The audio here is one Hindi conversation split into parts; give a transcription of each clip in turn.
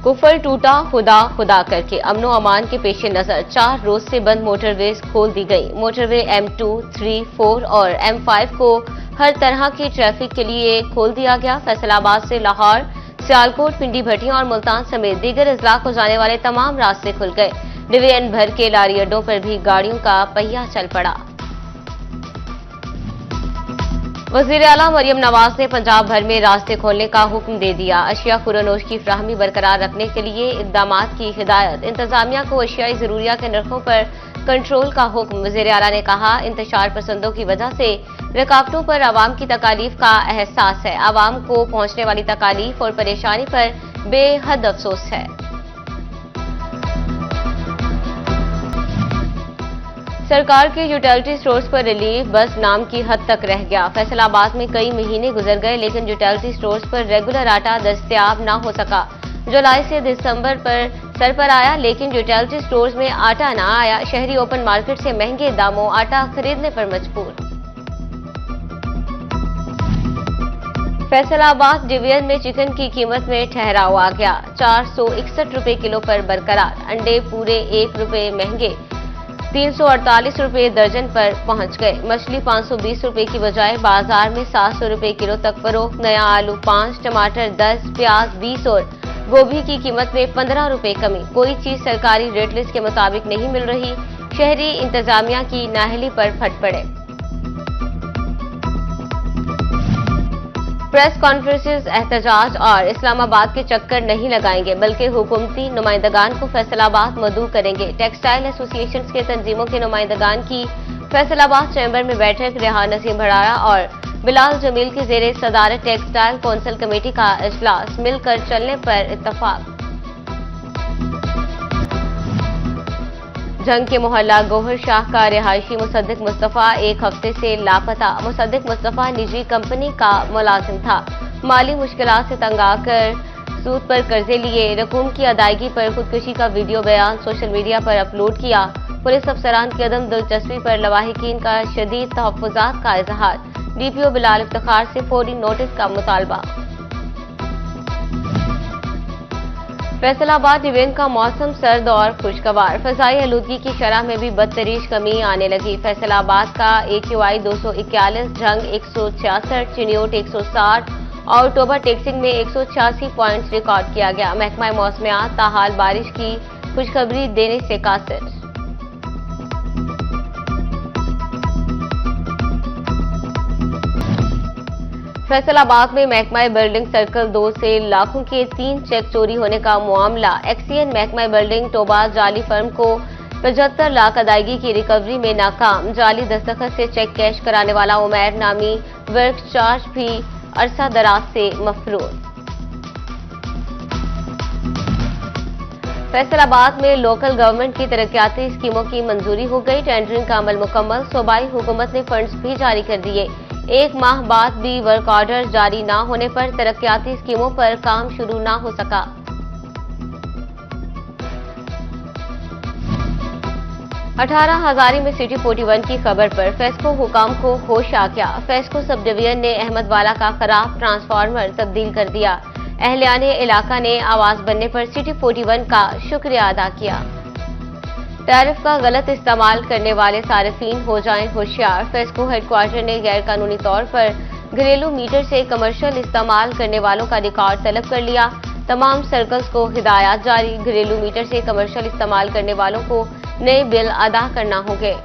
कुफर टूटा खुदा खुदा करके। अमनो अमान के पेश नजर 4 रोज से बंद मोटरवेज खोल दी गई। मोटरवे M2, 3, 4 और M5 को हर तरह की ट्रैफिक के लिए खोल दिया गया। फैसलाबाद से लाहौर, सियालकोट, पिंडी, भटिया और मुल्तान समेत दीगर अजला को जाने वाले तमाम रास्ते खुल गए। डिवीजन भर के लारी अड्डों पर भी गाड़ियों का पहिया चल पड़ा। वज़ीर आला मरियम नवाज ने पंजाब भर में रास्ते खोलने का हुक्म दे दिया। अशिया खुरानोश की फ्राहमी बरकरार रखने के लिए इकदाम की हिदायत। इंतजामिया को अशियाई जरूरिया के नरखों पर कंट्रोल का हुक्म। वज़ीर आला ने कहा, इंतशार पसंदों की वजह से रुकावटों पर आवाम की तकालीफ का एहसास है। आवाम को पहुंचने वाली तकालीफ और परेशानी पर बेहद अफसोस है। सरकार के यूटिलिटी स्टोर्स पर रिलीफ बस नाम की हद तक रह गया। फैसलाबाद में कई महीने गुजर गए लेकिन यूटिलिटी स्टोर्स पर रेगुलर आटा दस्तयाब न हो सका। जुलाई से दिसंबर पर सर पर आया लेकिन यूटिलिटी स्टोर्स में आटा न आया। शहरी ओपन मार्केट से महंगे दामों आटा खरीदने पर मजबूर। फैसलाबाद डिवीजन में चिकन की कीमत में ठहराव आ गया। 461 रुपए किलो पर बरकरार। अंडे पूरे 1 रुपए महंगे 348 रुपए दर्जन पर पहुंच गए। मछली 520 रुपए की बजाय बाजार में 700 रुपए किलो तक फरोख्त। नया आलू 5, टमाटर 10, प्याज 20 और गोभी की कीमत में 15 रुपए कमी। कोई चीज सरकारी रेट लिस्ट के मुताबिक नहीं मिल रही। शहरी इंतजामिया की नाअहली पर फट पड़े। प्रेस कॉन्फ्रेंसेस, एहतजाज और इस्लामाबाद के चक्कर नहीं लगाएंगे बल्कि हुकूमती नुमाइंदगान को फैसलाबाद मदऊ करेंगे। टेक्सटाइल एसोसिएशन के तंजीमों के नुमाइंदगान की फैसलाबाद चैम्बर में बैठक। रेहान नसीम भड़ाड़ा और बिलाल जमील की जेर सदारत टेक्सटाइल कौंसिल कमेटी का इजलास। मिलकर चलने पर इत्तफाक। जंग के मोहल्ला गोहर शाह का रिहायशी मुसद्दिक मुस्तफा 1 हफ्ते से लापता। मुसद्दिक मुस्तफा निजी कंपनी का मुलाजिम था। माली मुश्किलात से तंग आकर सूद पर कर्जे लिए रकूम की अदायगी पर खुदकुशी का वीडियो बयान सोशल मीडिया पर अपलोड किया। पुलिस अफसरान की अदम दिलचस्पी पर लवाहिकीन का शदीद तहफ्फुजात का इजहार। DPO बिलाल इफ्तिखार से फौरी नोटिस का मुतालबा। फैसलाबाद डिवीजन का मौसम सर्द और खुशगवार। फजाई आलूदगी की शरह में भी बदतरीज कमी आने लगी। फैसलाबाद का AQI 241, ढंग 166, चिन्योट 160 और टोबा टेक्सिंग में 186 पॉइंट्स रिकॉर्ड किया गया। महकमा मौसमियात ताहाल बारिश की खुशखबरी देने से कासिर। फैसलाबाद में महकमा बिल्डिंग सर्कल 2 से लाखों के 3 चेक चोरी होने का मामला। एक्सीएन महकमा बिल्डिंग टोबा जाली फर्म को 75 लाख अदायगी की रिकवरी में नाकाम। जाली दस्तखत से चेक कैश कराने वाला उमैर नामी वर्क चार्ज भी अरसा दराज से मफरूर। फैसलाबाद में लोकल गवर्नमेंट की तरक्याती स्कीमों की मंजूरी हो गई। टेंडरिंग का अमल मुकम्मल। सूबाई हुकूमत ने फंड्स भी जारी कर दिए। 1 माह बाद भी वर्क ऑर्डर जारी न होने पर तरक्याती स्कीमों पर काम शुरू न हो सका। हजारी में सिटी 41 की खबर पर फेस्को हुकाम को होश आ गया। फेस्को सब डिवीजन ने अहमदवाला का खराब ट्रांसफार्मर तब्दील कर दिया। अहलियाने इलाका ने आवाज बनने पर सिटी 41 का शुक्रिया अदा किया। टैरिफ का गलत इस्तेमाल करने वाले सारिफीन हो जाएं होशियार। फेस्को हेडक्वार्टर ने गैर कानूनी तौर पर घरेलू मीटर से कमर्शियल इस्तेमाल करने वालों का रिकॉर्ड तलब कर लिया। तमाम सर्कल्स को हिदायत जारी। घरेलू मीटर से कमर्शियल इस्तेमाल करने वालों को नए बिल अदा करना होंगे।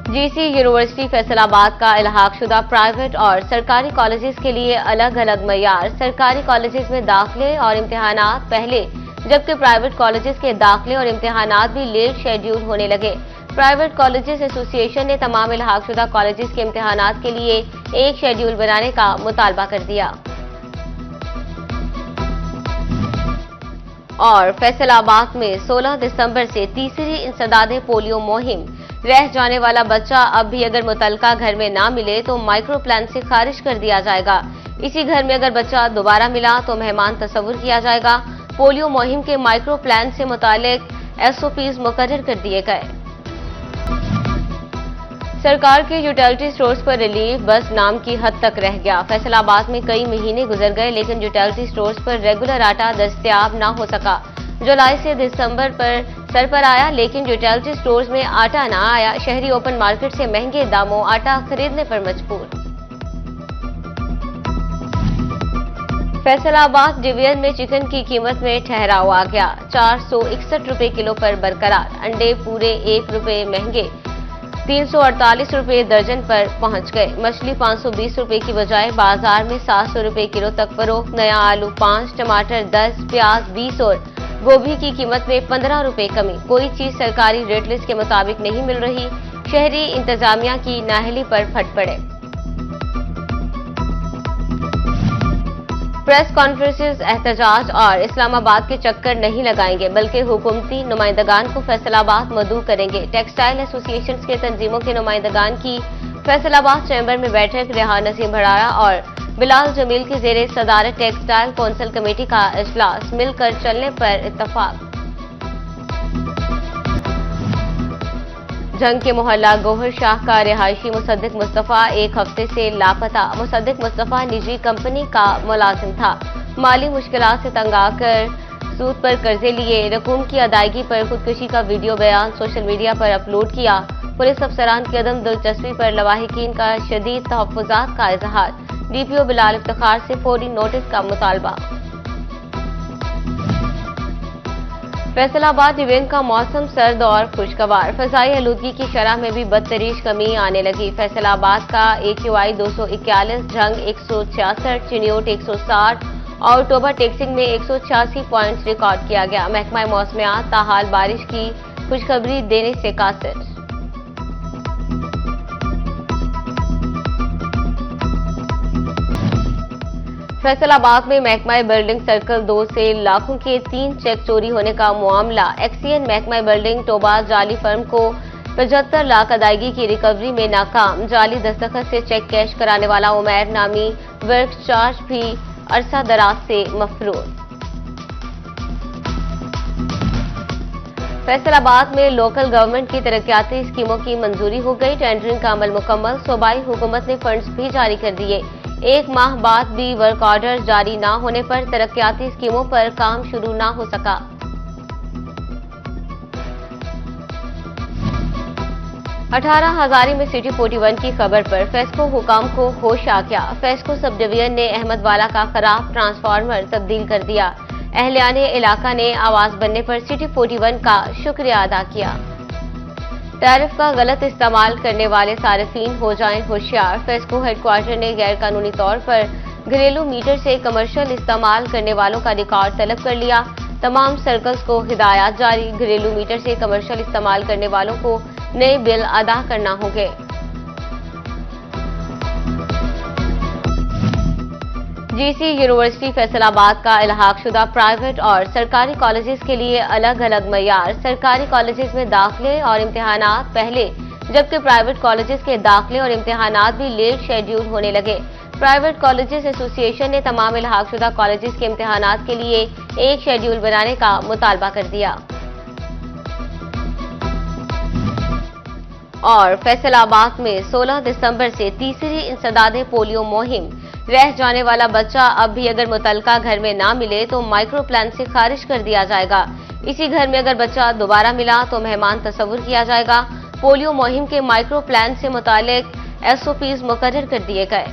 GC यूनिवर्सिटी फैसलाबाद का इल्हाकशुदा प्राइवेट और सरकारी कॉलेजेस के लिए अलग अलग मयार। सरकारी कॉलेजेस में दाखिले और इम्तिहानात पहले जबकि प्राइवेट कॉलेजेस के दाखिले और इम्तिहानात भी लेट शेड्यूल होने लगे। प्राइवेट कॉलेजेस एसोसिएशन ने तमाम इल्हाकशुदा कॉलेजेस के इम्तिहानात के लिए एक शेड्यूल बनाने का मुतालबा कर दिया। और फैसलाबाद में 16 दिसंबर से तीसरी इंसदादे पोलियो मुहिम। रह जाने वाला बच्चा अब भी अगर मुतलका घर में ना मिले तो माइक्रो प्लान से खारिज कर दिया जाएगा। इसी घर में अगर बच्चा दोबारा मिला तो मेहमान तस्वुर किया जाएगा। पोलियो मुहिम के माइक्रो प्लान से मुतालिक SOPs मुकर्रर कर दिए गए। सरकार के यूटिलिटी स्टोर्स पर रिलीफ बस नाम की हद तक रह गया। फैसलाबाद में कई महीने गुजर गए लेकिन यूटिलिटी स्टोर्स पर रेगुलर आटा दस्तयाब न हो सका। जुलाई से दिसंबर पर सर पर आया लेकिन यूटिलिटी स्टोर्स में आटा न आया। शहरी ओपन मार्केट से महंगे दामों आटा खरीदने पर मजबूर। फैसलाबाद डिवीजन में चिकन की कीमत में ठहराव आ गया। 461 रुपए किलो पर बरकरार। अंडे पूरे 1 रुपए महंगे 348 रुपए दर्जन पर पहुंच गए। मछली 520 रुपए की बजाय बाजार में 700 रुपए किलो तक फरोख्त। नया आलू 5, टमाटर 10, प्याज 20 और गोभी की कीमत में 15 रुपए कमी। कोई चीज सरकारी रेट लिस्ट के मुताबिक नहीं मिल रही। शहरी इंतजामिया की नाअहली पर फट पड़े। प्रेस कॉन्फ्रेंसेस, एहतजाज और इस्लामाबाद के चक्कर नहीं लगाएंगे बल्कि हुकूमती नुमाइंदगान को फैसलाबाद मदऊ करेंगे। टेक्सटाइल एसोसिएशन के तंजीमों के नुमाइंदगान की फैसलाबाद चैम्बर में बैठक। रेहान नसीम भड़ारा और बिलाल जमील की जेर सदारत टेक्सटाइल कौंसिल कमेटी का इजलास। मिलकर चलने पर इत्तफाक। जंग के मोहल्ला गोहर शाह का रिहायशी मुसद्दिक मुस्तफा 1 हफ्ते से लापता। मुसद्दिक मुस्तफा निजी कंपनी का मुलाजिम था। माली मुश्किलात से तंग आकर सूद पर कर्जे लिए। रकूम की अदायगी पर खुदकुशी का वीडियो बयान सोशल मीडिया पर अपलोड किया। पुलिस अफसरान की अदम दिलचस्पी पर लवाहिकीन का शदीद तहफ्फुजात का इजहार। डीपीओ बिलाल इफ्तिखार से फौरी नोटिस का मुतालबा। फैसलाबाद डिवीजन का मौसम सर्द और खुशगवार। फजाई आलूदगी की शरह में भी बदतरीज कमी आने लगी। फैसलाबाद का AQI 241, जंग 166, चिन्योट 160 और टोबा टेक्सिंग में 186 पॉइंट्स रिकॉर्ड किया गया। महकमा मौसमियात ताहाल बारिश की खुशखबरी देने से कासिर। फैसलाबाद में महकमा बिल्डिंग सर्कल 2 से लाखों के 3 चेक चोरी होने का मामला। एक्सीएन महकमा बिल्डिंग टोबा जाली फर्म को 75 लाख अदायगी की रिकवरी में नाकाम। जाली दस्तखत से चेक कैश कराने वाला उमैर नामी वर्क चार्ज भी अरसा दराज से मफरूर। फैसलाबाद में लोकल गवर्नमेंट की तरक्याती स्कीमों की मंजूरी हो गई। टेंडरिंग का अमल मुकम्मल। सूबाई हुकूमत ने फंड्स भी जारी कर दिए। 1 माह बाद भी वर्क ऑर्डर जारी न होने पर तरक्याती स्कीमों पर काम शुरू न हो सका। अठारह हजारी में सिटी 41 की खबर पर फेस्को हुकाम को होश आ गया। फेस्को सब डिवीजन ने अहमद वाला का खराब ट्रांसफार्मर तब्दील कर दिया। अहलियाने इलाका ने आवाज बनने पर सिटी 41 का शुक्रिया अदा किया। टैरिफ का गलत इस्तेमाल करने वाले सार्फिन हो जाएं होशियार। फेस्को हेडक्वार्टर ने गैर कानूनी तौर पर घरेलू मीटर से कमर्शियल इस्तेमाल करने वालों का रिकॉर्ड तलब कर लिया। तमाम सर्कल्स को हिदायत जारी। घरेलू मीटर से कमर्शियल इस्तेमाल करने वालों को नए बिल अदा करना होंगे। जीसी यूनिवर्सिटी फैसलाबाद का इल्हाकशुदा प्राइवेट और सरकारी कॉलेजेस के लिए अलग अलग मयार। सरकारी कॉलेजेस में दाखिले और इम्तिहानात पहले जबकि प्राइवेट कॉलेजेस के दाखिले और इम्तिहानात भी लेट शेड्यूल होने लगे। प्राइवेट कॉलेजेस एसोसिएशन ने तमाम इल्हाकशुदा कॉलेजेस के इम्तिहानात के लिए एक शेड्यूल बनाने का मुतालबा कर दिया। और फैसलाबाद में 16 दिसंबर से तीसरी इंसदादे पोलियो मुहिम। रह जाने वाला बच्चा अब भी अगर मुतलका घर में ना मिले तो माइक्रो प्लान से खारिज कर दिया जाएगा। इसी घर में अगर बच्चा दोबारा मिला तो मेहमान तस्वुर किया जाएगा। पोलियो मुहिम के माइक्रो प्लान से मुतालिक SOPs मुकर्रर कर दिए गए।